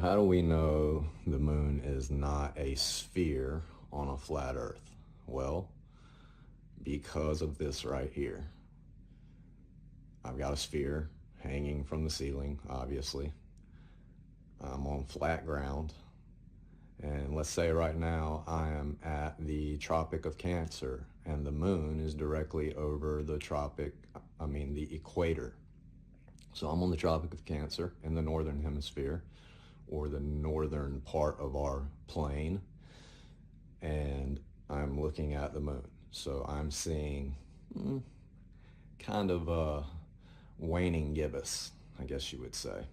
How do we know the moon is not a sphere on a flat Earth? Well, because of this right here. I've got a sphere hanging from the ceiling, obviously. I'm on flat ground. And let's say right now I am at the Tropic of Cancer and the moon is directly over the the equator. So I'm on the Tropic of Cancer in the northern hemisphere, or the northern part of our plane, and I'm looking at the moon. So I'm seeing kind of a waning gibbous, I guess you would say.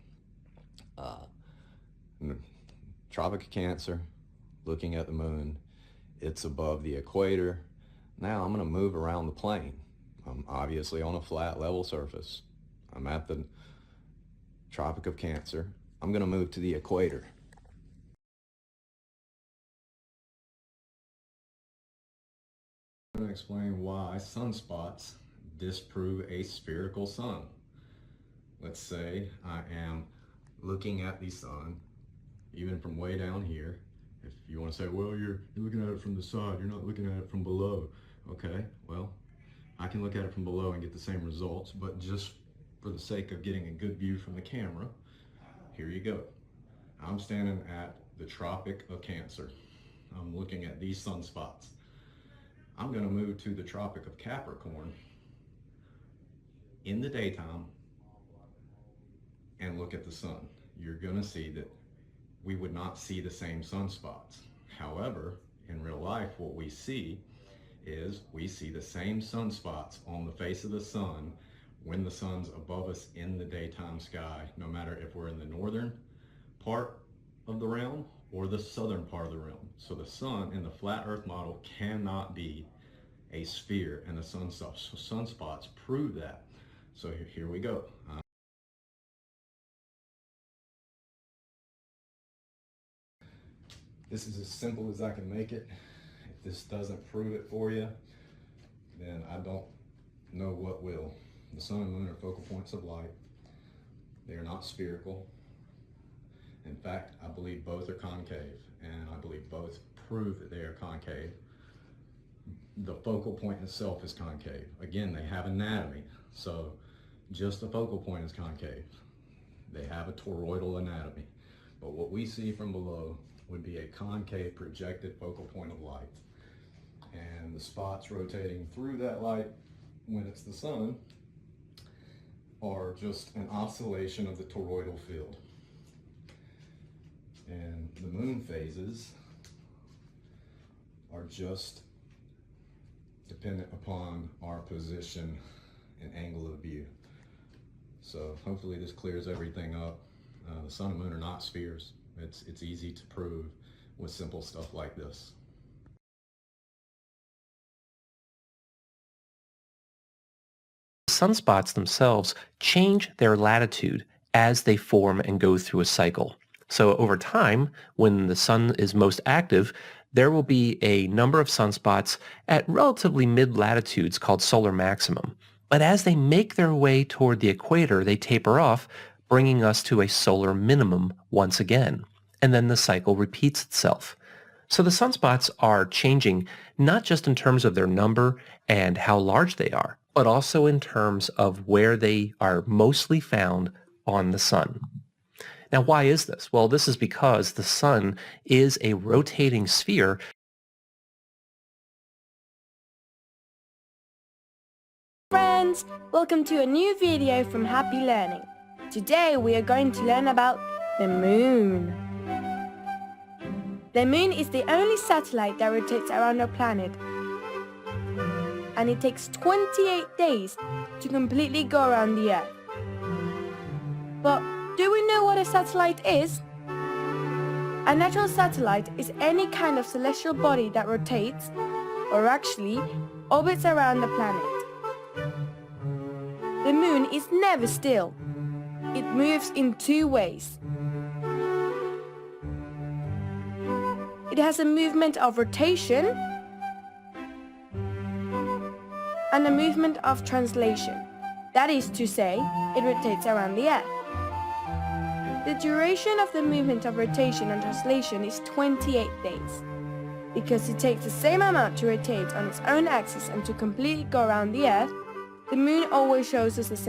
Tropic of Cancer, looking at the moon. It's above the equator. Now I'm going to move around the plane. I'm obviously on a flat level surface. I'm at the Tropic of Cancer. I'm going to move to the equator. I'm going to explain why sunspots disprove a spherical sun. Let's say I am looking at the sun, even from way down here. If you want to say, well, you're looking at it from the side, you're not looking at it from below. Okay, well, I can look at it from below and get the same results, but just for the sake of getting a good view from the camera, here you go. I'm standing at the Tropic of Cancer. I'm looking at these sunspots. I'm going to move to the Tropic of Capricorn in the daytime and look at the sun. You're going to see that we would not see the same sunspots. However, in real life, what we see is we see the same sunspots on the face of the sun when the sun's above us in the daytime sky, no matter if we're in the northern part of the realm or the southern part of the realm. So the sun in the flat earth model cannot be a sphere, and the sunspots prove that. So here we go. This is as simple as I can make it. If this doesn't prove it for you, then I don't know what will. The sun and moon are focal points of light. They are not spherical. In fact, I believe both are concave, and I believe both prove that they are concave. The focal point itself is concave. Again, they have anatomy, so just the focal point is concave. They have a toroidal anatomy, but what we see from below would be a concave projected focal point of light. And the spots rotating through that light when it's the sun are just an oscillation of the toroidal field. And the moon phases are just dependent upon our position and angle of view. So hopefully this clears everything up. The sun and moon are not spheres. It's easy to prove with simple stuff like this. Sunspots themselves change their latitude as they form and go through a cycle. So over time, when the sun is most active, there will be a number of sunspots at relatively mid-latitudes called solar maximum. But as they make their way toward the equator, they taper off, bringing us to a solar minimum once again. And then the cycle repeats itself. So the sunspots are changing not just in terms of their number and how large they are, but also in terms of where they are mostly found on the sun. Now, why is this? Well, this is because the sun is a rotating sphere. Friends, welcome to a new video from Happy Learning. Today we are going to learn about the moon. The moon is the only satellite that rotates around our planet, and it takes 28 days to completely go around the Earth. But do we know what a satellite is? A natural satellite is any kind of celestial body that rotates, or actually orbits around the planet. The moon is never still. It moves in two ways. It has a movement of rotation and a movement of translation. That is to say, it rotates around the Earth. The duration of the movement of rotation and translation is 28 days. Because it takes the same amount to rotate on its own axis and to completely go around the Earth, the moon always shows us the same